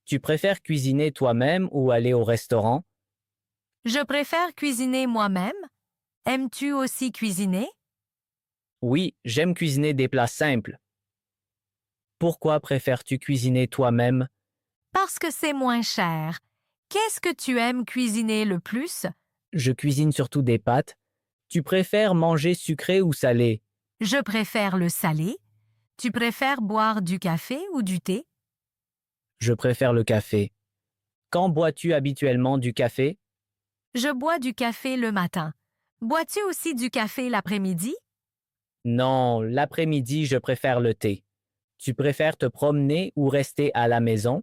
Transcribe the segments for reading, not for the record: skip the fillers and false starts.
Tu préfères cuisiner toi-même ou aller au restaurant? Je préfère cuisiner moi-même. Aimes-tu aussi cuisiner? Oui, j'aime cuisiner des plats simples. Pourquoi préfères-tu cuisiner toi-même? Parce que c'est moins cher. Qu'est-ce que tu aimes cuisiner le plus? Je cuisine surtout des pâtes. Tu préfères manger sucré ou salé? Je préfère le salé. Tu préfères boire du café ou du thé? Je préfère le café. Quand bois-tu habituellement du café? Je bois du café le matin. Bois-tu aussi du café l'après-midi? Non, l'après-midi, je préfère le thé. Tu préfères te promener ou rester à la maison?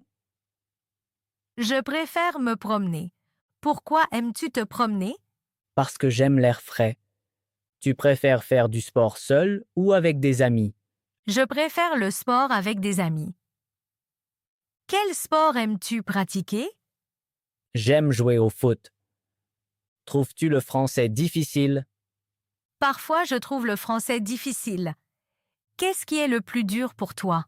Je préfère me promener. Pourquoi aimes-tu te promener? Parce que j'aime l'air frais. Tu préfères faire du sport seul ou avec des amis? Je préfère le sport avec des amis. Quel sport aimes-tu pratiquer? J'aime jouer au foot. Trouves-tu le français difficile? Parfois, je trouve le français difficile. Qu'est-ce qui est le plus dur pour toi?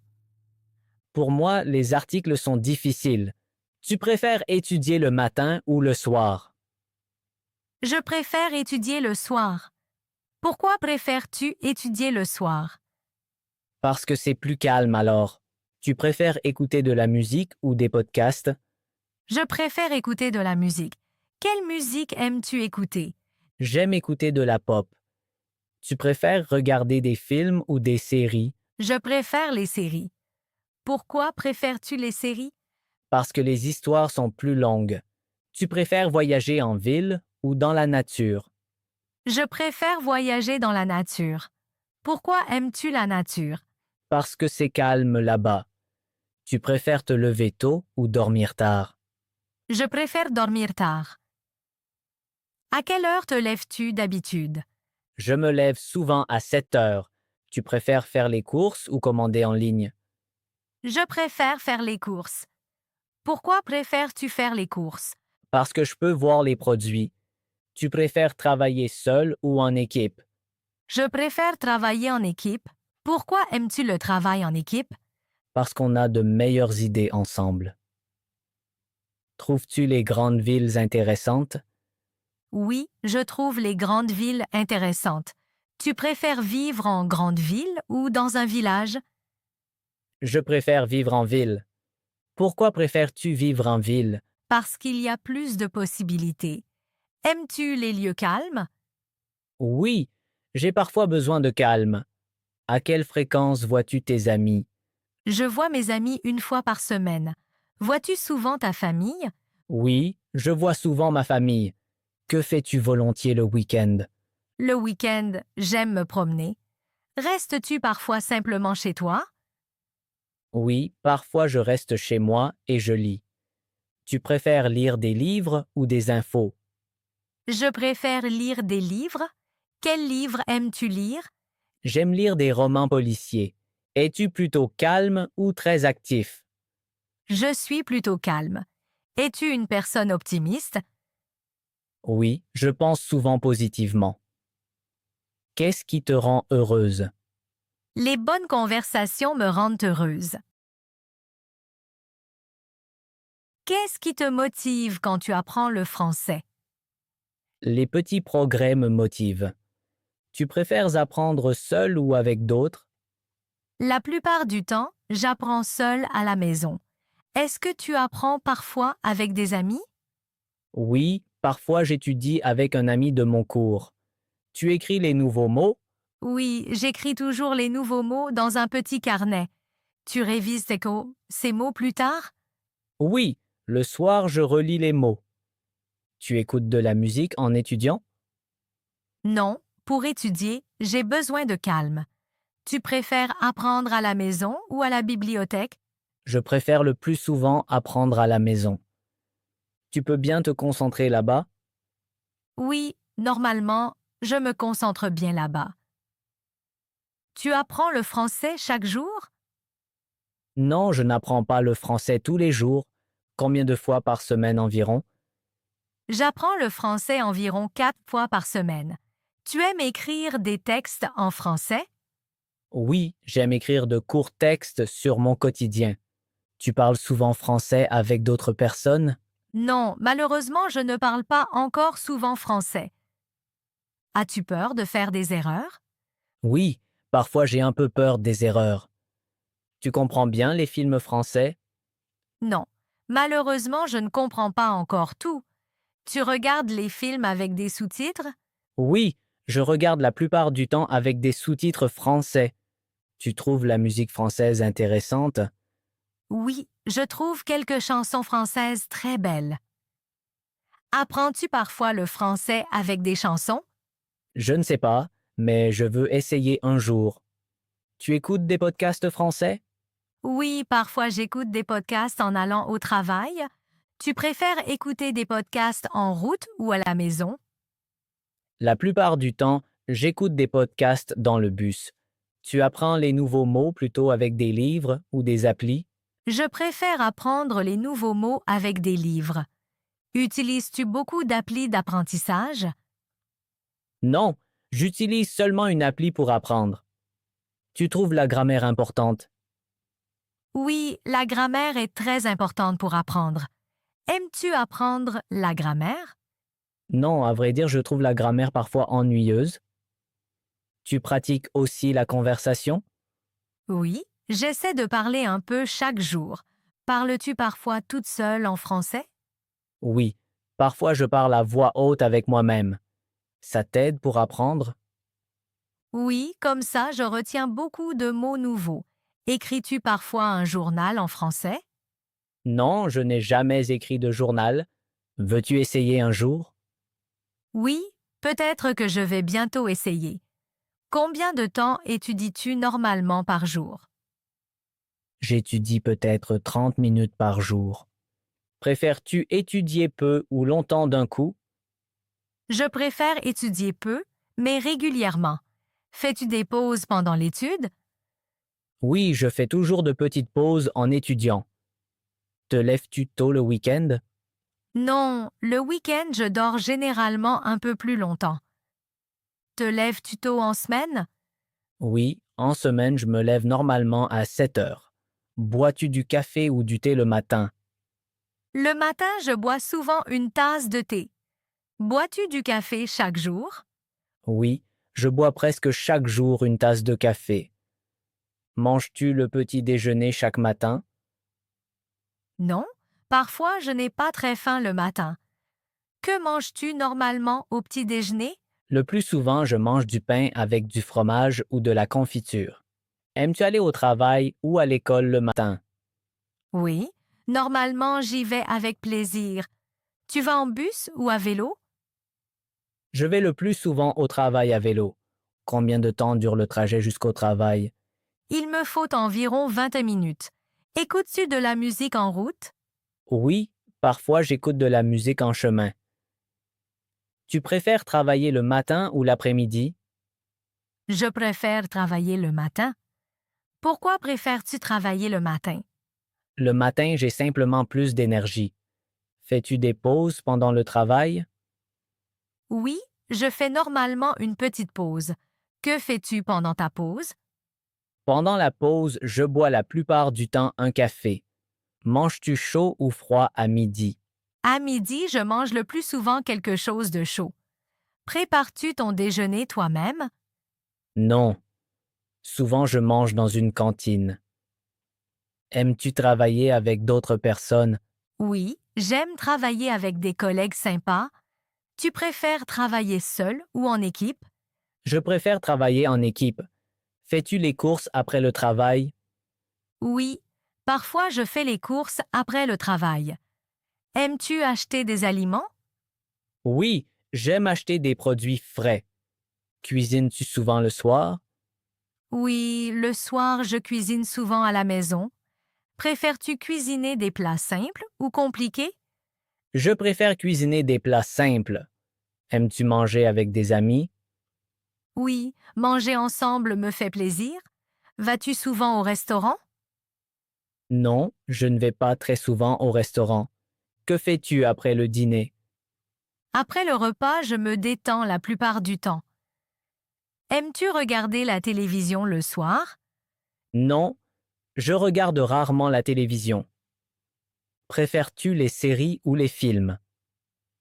Pour moi, les articles sont difficiles. Tu préfères étudier le matin ou le soir? Je préfère étudier le soir. Pourquoi préfères-tu étudier le soir? Parce que c'est plus calme alors. Tu préfères écouter de la musique ou des podcasts? Je préfère écouter de la musique. Quelle musique aimes-tu écouter? J'aime écouter de la pop. Tu préfères regarder des films ou des séries? Je préfère les séries. Pourquoi préfères-tu les séries? Parce que les histoires sont plus longues. Tu préfères voyager en ville ou dans la nature? Je préfère voyager dans la nature. Pourquoi aimes-tu la nature? Parce que c'est calme là-bas. Tu préfères te lever tôt ou dormir tard? Je préfère dormir tard. À quelle heure te lèves-tu d'habitude? Je me lève souvent à 7 heures. Tu préfères faire les courses ou commander en ligne? Je préfère faire les courses. Pourquoi préfères-tu faire les courses? Parce que je peux voir les produits. Tu préfères travailler seul ou en équipe? Je préfère travailler en équipe. Pourquoi aimes-tu le travail en équipe? Parce qu'on a de meilleures idées ensemble. Trouves-tu les grandes villes intéressantes? Oui, je trouve les grandes villes intéressantes. Tu préfères vivre en grande ville ou dans un village? Je préfère vivre en ville. Pourquoi préfères-tu vivre en ville? Parce qu'il y a plus de possibilités. Aimes-tu les lieux calmes? Oui, j'ai parfois besoin de calme. À quelle fréquence vois-tu tes amis? Je vois mes amis une fois par semaine. Vois-tu souvent ta famille? Oui, je vois souvent ma famille. Que fais-tu volontiers le week-end? Le week-end, j'aime me promener. Restes-tu parfois simplement chez toi? Oui, parfois je reste chez moi et je lis. Tu préfères lire des livres ou des infos? Je préfère lire des livres. Quels livres aimes-tu lire? J'aime lire des romans policiers. Es-tu plutôt calme ou très actif? Je suis plutôt calme. Es-tu une personne optimiste? Oui, je pense souvent positivement. Qu'est-ce qui te rend heureuse? Les bonnes conversations me rendent heureuse. Qu'est-ce qui te motive quand tu apprends le français? Les petits progrès me motivent. Tu préfères apprendre seul ou avec d'autres? La plupart du temps, j'apprends seule à la maison. Est-ce que tu apprends parfois avec des amis? Oui, parfois j'étudie avec un ami de mon cours. Tu écris les nouveaux mots? Oui, j'écris toujours les nouveaux mots dans un petit carnet. Tu révises ces mots plus tard? Oui, le soir je relis les mots. Tu écoutes de la musique en étudiant? Non, pour étudier, j'ai besoin de calme. Tu préfères apprendre à la maison ou à la bibliothèque? Je préfère le plus souvent apprendre à la maison. Tu peux bien te concentrer là-bas? Oui, normalement, je me concentre bien là-bas. Tu apprends le français chaque jour? Non, je n'apprends pas le français tous les jours. Combien de fois par semaine environ? J'apprends le français environ 4 fois par semaine. Tu aimes écrire des textes en français? Oui, j'aime écrire de courts textes sur mon quotidien. Tu parles souvent français avec d'autres personnes? Non, malheureusement, je ne parle pas encore souvent français. As-tu peur de faire des erreurs? Oui, parfois j'ai un peu peur des erreurs. Tu comprends bien les films français? Non. Malheureusement, je ne comprends pas encore tout. Tu regardes les films avec des sous-titres? Oui, je regarde la plupart du temps avec des sous-titres français. Tu trouves la musique française intéressante? Oui, je trouve quelques chansons françaises très belles. Apprends-tu parfois le français avec des chansons? Je ne sais pas, mais je veux essayer un jour. Tu écoutes des podcasts français? Oui, parfois j'écoute des podcasts en allant au travail. Tu préfères écouter des podcasts en route ou à la maison? La plupart du temps, j'écoute des podcasts dans le bus. Tu apprends les nouveaux mots plutôt avec des livres ou des applis? Je préfère apprendre les nouveaux mots avec des livres. Utilises-tu beaucoup d'applis d'apprentissage? Non, j'utilise seulement une appli pour apprendre. Tu trouves la grammaire importante? Oui, la grammaire est très importante pour apprendre. Aimes-tu apprendre la grammaire? Non, à vrai dire, je trouve la grammaire parfois ennuyeuse. Tu pratiques aussi la conversation? Oui, j'essaie de parler un peu chaque jour. Parles-tu parfois toute seule en français? Oui, parfois je parle à voix haute avec moi-même. Ça t'aide pour apprendre? Oui, comme ça, je retiens beaucoup de mots nouveaux. Écris-tu parfois un journal en français? Non, je n'ai jamais écrit de journal. Veux-tu essayer un jour? Oui, peut-être que je vais bientôt essayer. Combien de temps étudies-tu normalement par jour? J'étudie peut-être 30 minutes par jour. Préfères-tu étudier peu ou longtemps d'un coup? Je préfère étudier peu, mais régulièrement. Fais-tu des pauses pendant l'étude? Oui, je fais toujours de petites pauses en étudiant. Te lèves-tu tôt le week-end? Non, le week-end, je dors généralement un peu plus longtemps. Te lèves-tu tôt en semaine? Oui, en semaine, je me lève normalement à 7 heures. Bois-tu du café ou du thé le matin? Le matin, je bois souvent une tasse de thé. Bois-tu du café chaque jour? Oui, je bois presque chaque jour une tasse de café. Manges-tu le petit déjeuner chaque matin? Non, parfois je n'ai pas très faim le matin. Que manges-tu normalement au petit déjeuner? Le plus souvent, je mange du pain avec du fromage ou de la confiture. Aimes-tu aller au travail ou à l'école le matin? Oui, normalement j'y vais avec plaisir. Tu vas en bus ou à vélo? Je vais le plus souvent au travail à vélo. Combien de temps dure le trajet jusqu'au travail? Il me faut environ 20 minutes. Écoutes-tu de la musique en route? Oui, parfois j'écoute de la musique en chemin. Tu préfères travailler le matin ou l'après-midi? Je préfère travailler le matin. Pourquoi préfères-tu travailler le matin? Le matin, j'ai simplement plus d'énergie. Fais-tu des pauses pendant le travail? Oui, je fais normalement une petite pause. Que fais-tu pendant ta pause? Pendant la pause, je bois la plupart du temps un café. Manges-tu chaud ou froid à midi? À midi, je mange le plus souvent quelque chose de chaud. Prépares-tu ton déjeuner toi-même? Non. Souvent, je mange dans une cantine. Aimes-tu travailler avec d'autres personnes? Oui, j'aime travailler avec des collègues sympas. Tu préfères travailler seul ou en équipe? Je préfère travailler en équipe. Fais-tu les courses après le travail? Oui, parfois je fais les courses après le travail. Aimes-tu acheter des aliments? Oui, j'aime acheter des produits frais. Cuisines-tu souvent le soir? Oui, le soir je cuisine souvent à la maison. Préfères-tu cuisiner des plats simples ou compliqués? Je préfère cuisiner des plats simples. Aimes-tu manger avec des amis? Oui, manger ensemble me fait plaisir. Vas-tu souvent au restaurant? Non, je ne vais pas très souvent au restaurant. Que fais-tu après le dîner? Après le repas, je me détends la plupart du temps. Aimes-tu regarder la télévision le soir? Non, Je regarde rarement la télévision. Préfères-tu les séries ou les films?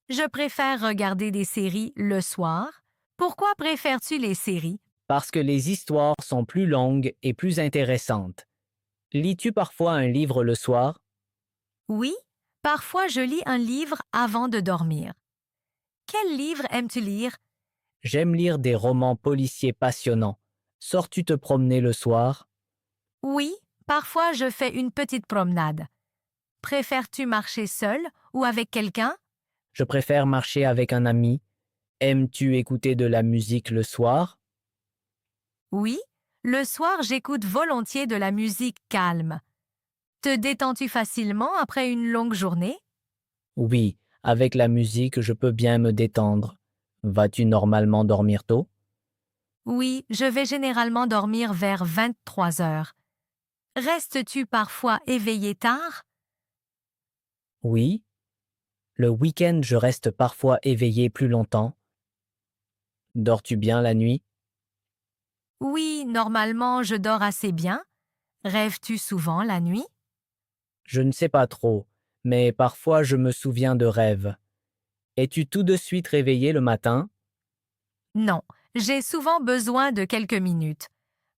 Je préfère regarder des séries le soir. Pourquoi préfères-tu les séries? Parce que les histoires sont plus longues et plus intéressantes. Lis-tu parfois un livre le soir? Oui, parfois je lis un livre avant de dormir. Quel livre aimes-tu lire? J'aime lire des romans policiers passionnants. Sors-tu te promener le soir? Oui, parfois je fais une petite promenade. Préfères-tu marcher seul ou avec quelqu'un? Je préfère marcher avec un ami. Aimes-tu écouter de la musique le soir? Oui, le soir j'écoute volontiers de la musique calme. Te détends-tu facilement après une longue journée? Oui, avec la musique, je peux bien me détendre. Vas-tu normalement dormir tôt? Oui, je vais généralement dormir vers 23 heures. Restes-tu parfois éveillé tard? Oui. Le week-end, je reste parfois éveillé plus longtemps. Dors-tu bien la nuit? Oui, normalement je dors assez bien. Rêves-tu souvent la nuit? Je ne sais pas trop, mais parfois je me souviens de rêves. Es-tu tout de suite réveillé le matin? Non, j'ai souvent besoin de quelques minutes.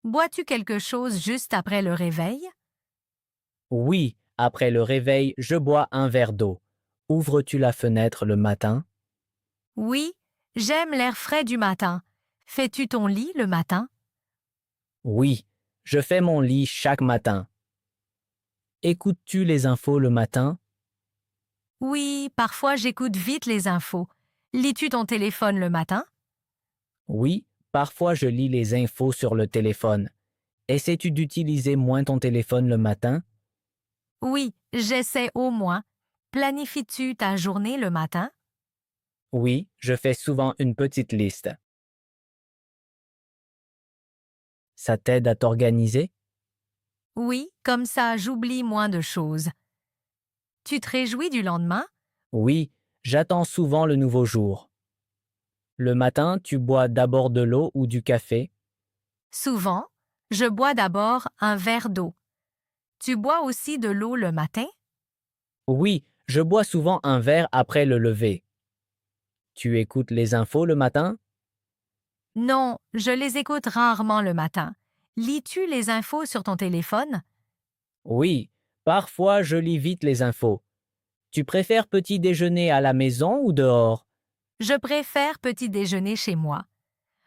Bois-tu quelque chose juste après le réveil? Oui, après le réveil, je bois un verre d'eau. Ouvres-tu la fenêtre le matin? Oui, j'aime l'air frais du matin. Fais-tu ton lit le matin? Oui, je fais mon lit chaque matin. Écoutes-tu les infos le matin? Oui, parfois j'écoute vite les infos. Lis-tu ton téléphone le matin? Oui, parfois je lis les infos sur le téléphone. Essaies-tu d'utiliser moins ton téléphone le matin? Oui, j'essaie au moins. Planifies-tu ta journée le matin? Oui, je fais souvent une petite liste. Ça t'aide à t'organiser? Oui, comme ça j'oublie moins de choses. Tu te réjouis du lendemain? Oui, j'attends souvent le nouveau jour. Le matin, tu bois d'abord de l'eau ou du café? Souvent, je bois d'abord un verre d'eau. Tu bois aussi de l'eau le matin? Oui, je bois souvent un verre après le lever. Tu écoutes les infos le matin? Non, je les écoute rarement le matin. Lis-tu les infos sur ton téléphone? Oui, parfois je lis vite les infos. Tu préfères petit déjeuner à la maison ou dehors? Je préfère petit déjeuner chez moi.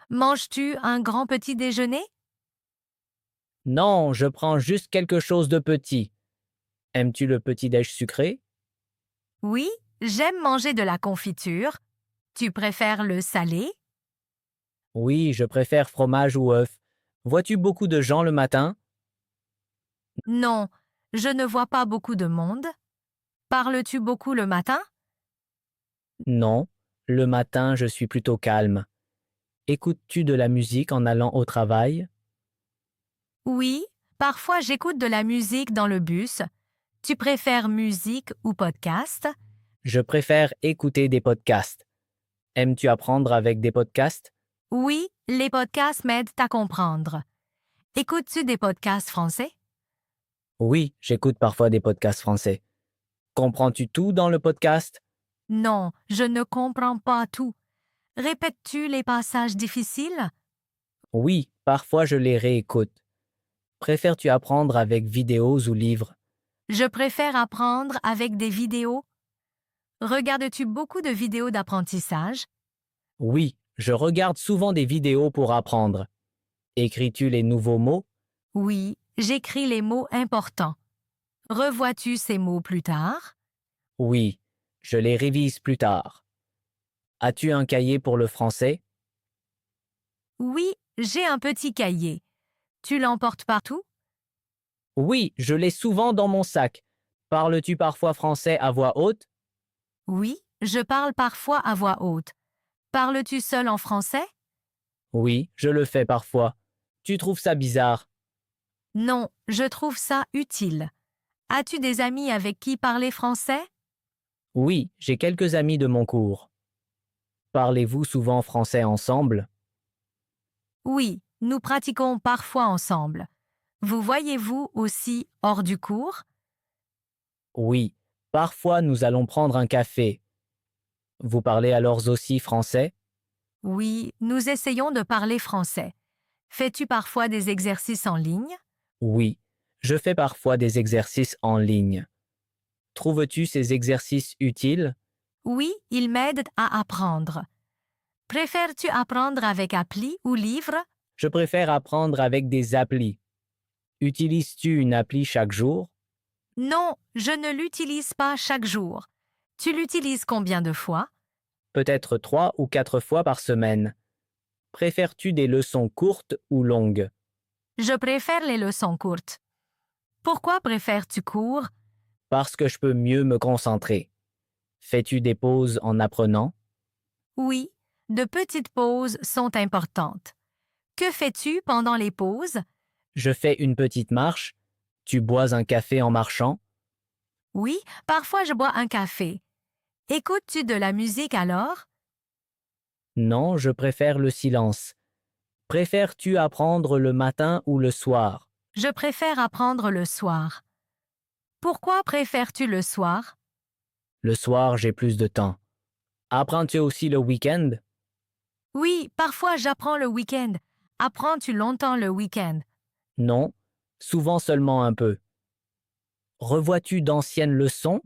Manges-tu un grand petit déjeuner? Non, je prends juste quelque chose de petit. Aimes-tu le petit-déj sucré? Oui, j'aime manger de la confiture. Tu préfères le salé? Oui, je préfère fromage ou œuf. Vois-tu beaucoup de gens le matin? Non, je ne vois pas beaucoup de monde. Parles-tu beaucoup le matin? Non, le matin je suis plutôt calme. Écoutes-tu de la musique en allant au travail? Oui, parfois j'écoute de la musique dans le bus. Tu préfères musique ou podcast? Je préfère écouter des podcasts. Aimes-tu apprendre avec des podcasts? Oui, les podcasts m'aident à comprendre. Écoutes-tu des podcasts français? Oui, j'écoute parfois des podcasts français. Comprends-tu tout dans le podcast? Non, je ne comprends pas tout. Répètes-tu les passages difficiles? Oui, parfois je les réécoute. Préfères-tu apprendre avec vidéos ou livres? Je préfère apprendre avec des vidéos. Regardes-tu beaucoup de vidéos d'apprentissage? Oui, je regarde souvent des vidéos pour apprendre. Écris-tu les nouveaux mots? Oui, j'écris les mots importants. Revois-tu ces mots plus tard? Oui, je les révise plus tard. As-tu un cahier pour le français? Oui, j'ai un petit cahier. Tu l'emportes partout? Oui, je l'ai souvent dans mon sac. Parles-tu parfois français à voix haute? Oui, je parle parfois à voix haute. Parles-tu seul en français? Oui, je le fais parfois. Tu trouves ça bizarre? Non, je trouve ça utile. As-tu des amis avec qui parler français? Oui, j'ai quelques amis de mon cours. Parlez-vous souvent français ensemble? Oui, nous pratiquons parfois ensemble. Vous voyez-vous aussi hors du cours? Oui, parfois nous allons prendre un café. Vous parlez alors aussi français? Oui, nous essayons de parler français. Fais-tu parfois des exercices en ligne? Oui, je fais parfois des exercices en ligne. Trouves-tu ces exercices utiles? Oui, ils m'aident à apprendre. Préfères-tu apprendre avec appli ou livre? Je préfère apprendre avec des applis. Utilises-tu une appli chaque jour? Non, je ne l'utilise pas chaque jour. Tu l'utilises combien de fois? Peut-être 3 ou 4 fois par semaine. Préfères-tu des leçons courtes ou longues? Je préfère les leçons courtes. Pourquoi préfères-tu cours? Parce que je peux mieux me concentrer. Fais-tu des pauses en apprenant? Oui, de petites pauses sont importantes. Que fais-tu pendant les pauses? Je fais une petite marche. Tu bois un café en marchant? Oui, parfois je bois un café. Écoutes-tu de la musique alors? Non, je préfère le silence. Préfères-tu apprendre le matin ou le soir? Je préfère apprendre le soir. Pourquoi préfères-tu le soir? Le soir, j'ai plus de temps. Apprends-tu aussi le week-end? Oui, parfois j'apprends le week-end. Apprends-tu longtemps le week-end? Non, souvent seulement un peu. Revois-tu d'anciennes leçons?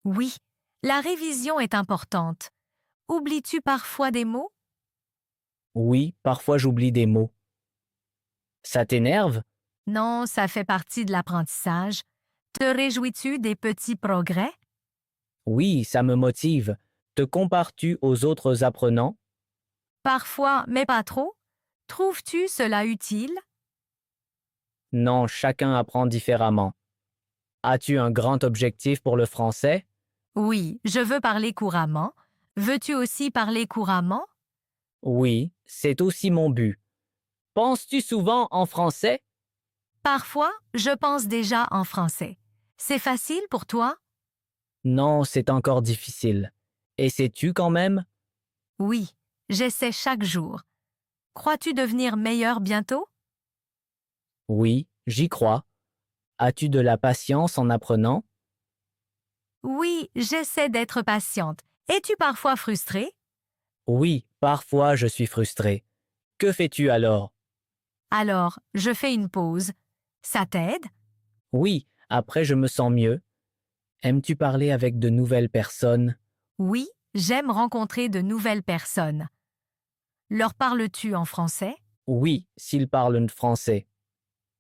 Oui, la révision est importante. Oublies-tu parfois des mots? Oui, parfois j'oublie des mots. Ça t'énerve? Non, ça fait partie de l'apprentissage. Te réjouis-tu des petits progrès? Oui, ça me motive. Te compares-tu aux autres apprenants? Parfois, mais pas trop. Trouves-tu cela utile? Non, chacun apprend différemment. As-tu un grand objectif pour le français? Oui, je veux parler couramment. Veux-tu aussi parler couramment? Oui, c'est aussi mon but. Penses-tu souvent en français? Parfois, je pense déjà en français. C'est facile pour toi? Non, c'est encore difficile. Et sais-tu quand même? Oui, j'essaie chaque jour. Crois-tu devenir meilleur bientôt? Oui, j'y crois. As-tu de la patience en apprenant? Oui, j'essaie d'être patiente. Es-tu parfois frustrée? Oui, parfois je suis frustré. Que fais-tu alors? Alors, je fais une pause. Ça t'aide? Oui, après je me sens mieux. Aimes-tu parler avec de nouvelles personnes? Oui, j'aime rencontrer de nouvelles personnes. Leur parles-tu en français? Oui, s'ils parlent français.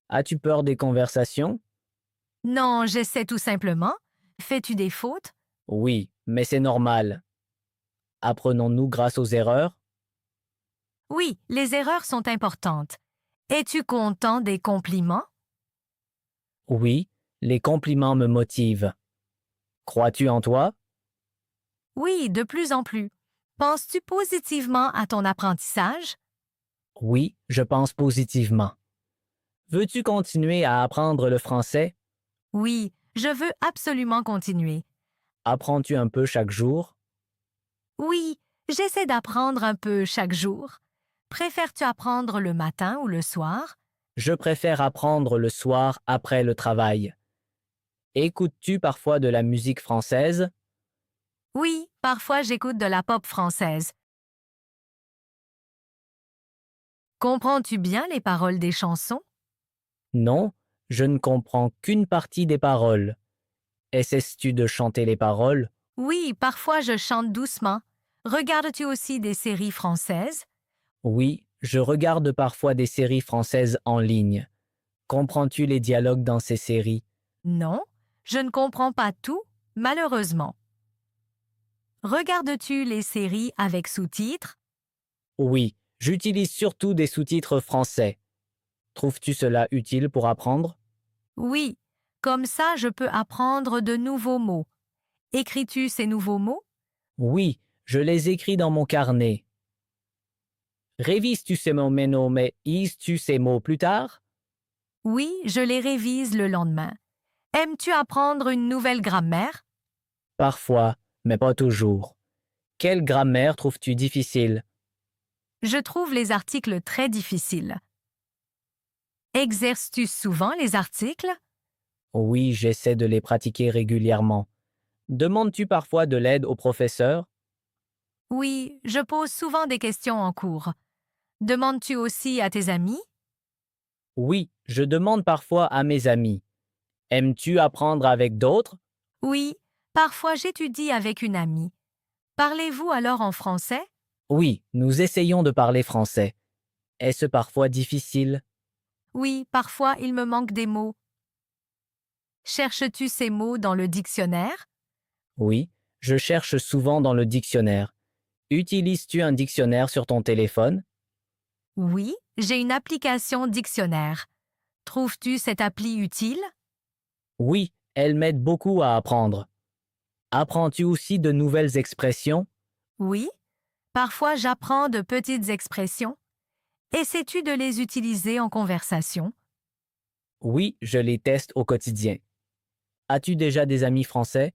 As-tu peur des conversations? Non, j'essaie tout simplement. Fais-tu des fautes? Oui, mais c'est normal. Apprenons-nous grâce aux erreurs? Oui, les erreurs sont importantes. Es-tu content des compliments? Oui, les compliments me motivent. Crois-tu en toi? Oui, de plus en plus. Penses-tu positivement à ton apprentissage? Oui, je pense positivement. Veux-tu continuer à apprendre le français? Oui, je veux absolument continuer. Apprends-tu un peu chaque jour? Oui, j'essaie d'apprendre un peu chaque jour. Préfères-tu apprendre le matin ou le soir? Je préfère apprendre le soir après le travail. Écoutes-tu parfois de la musique française? Oui, parfois j'écoute de la pop française. Comprends-tu bien les paroles des chansons? Non, je ne comprends qu'une partie des paroles. Essaies-tu de chanter les paroles? Oui, parfois je chante doucement. Regardes-tu aussi des séries françaises? Oui, je regarde parfois des séries françaises en ligne. Comprends-tu les dialogues dans ces séries? Non, je ne comprends pas tout, malheureusement. Regardes-tu les séries avec sous-titres? Oui, j'utilise surtout des sous-titres français. Trouves-tu cela utile pour apprendre? Oui, comme ça je peux apprendre de nouveaux mots. Écris-tu ces nouveaux mots? Oui, je les écris dans mon carnet. Révises-tu ces mots maintenant, mais ises-tu ces mots plus tard? Oui, je les révise le lendemain. Aimes-tu apprendre une nouvelle grammaire? Parfois, mais pas toujours. Quelle grammaire trouves-tu difficile? Je trouve les articles très difficiles. Exerces-tu souvent les articles? Oui, j'essaie de les pratiquer régulièrement. Demandes-tu parfois de l'aide au professeur? Oui, je pose souvent des questions en cours. Demandes-tu aussi à tes amis? Oui, je demande parfois à mes amis. Aimes-tu apprendre avec d'autres? Oui, parfois j'étudie avec une amie. Parlez-vous alors en français? Oui, nous essayons de parler français. Est-ce parfois difficile? Oui, parfois il me manque des mots. Cherches-tu ces mots dans le dictionnaire? Oui, je cherche souvent dans le dictionnaire. Utilises-tu un dictionnaire sur ton téléphone? Oui, j'ai une application dictionnaire. Trouves-tu cette appli utile? Oui, elle m'aide beaucoup à apprendre. Apprends-tu aussi de nouvelles expressions? Oui, parfois j'apprends de petites expressions. Essaies-tu de les utiliser en conversation? Oui, je les teste au quotidien. As-tu déjà des amis français?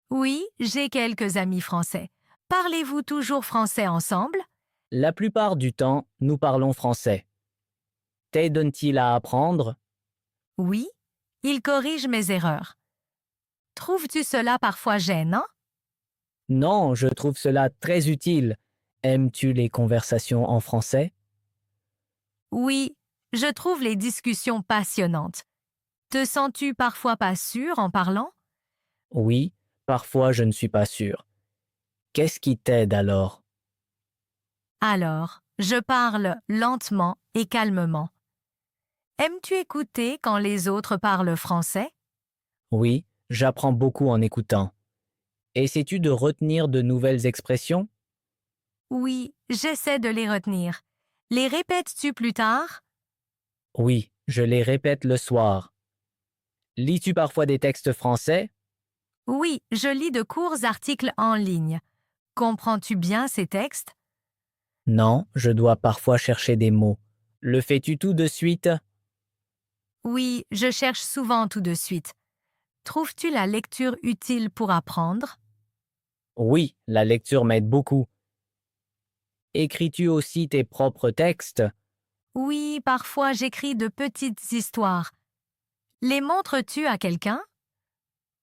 Oui, j'ai quelques amis français. Parlez-vous toujours français ensemble? La plupart du temps, nous parlons français. T'aident-ils à apprendre? Oui, ils corrigent mes erreurs. Trouves-tu cela parfois gênant? Non, je trouve cela très utile. Aimes-tu les conversations en français? Oui, je trouve les discussions passionnantes. Te sens-tu parfois pas sûr en parlant? Oui, parfois je ne suis pas sûr. Qu'est-ce qui t'aide alors? Alors, je parle lentement et calmement. Aimes-tu écouter quand les autres parlent français? Oui, j'apprends beaucoup en écoutant. Essaies-tu de retenir de nouvelles expressions? Oui, j'essaie de les retenir. Les répètes-tu plus tard? Oui, je les répète le soir. Lis-tu parfois des textes français? Oui, je lis de courts articles en ligne. Comprends-tu bien ces textes? Non, je dois parfois chercher des mots. Le fais-tu tout de suite? Oui, je cherche souvent tout de suite. Trouves-tu la lecture utile pour apprendre? Oui, la lecture m'aide beaucoup. Écris-tu aussi tes propres textes? Oui, parfois j'écris de petites histoires. Les montres-tu à quelqu'un?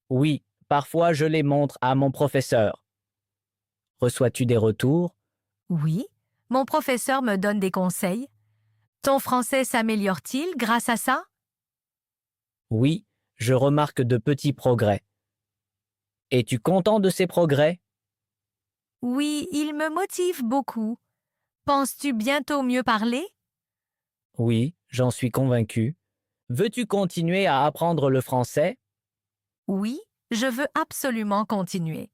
Oui, parfois je les montre à mon professeur. Reçois-tu des retours? Oui. Mon professeur me donne des conseils. Ton français s'améliore-t-il grâce à ça? Oui, je remarque de petits progrès. Es-tu content de ces progrès? Oui, il me motive beaucoup. Penses-tu bientôt mieux parler? Oui, j'en suis convaincu. Veux-tu continuer à apprendre le français? Oui, je veux absolument continuer.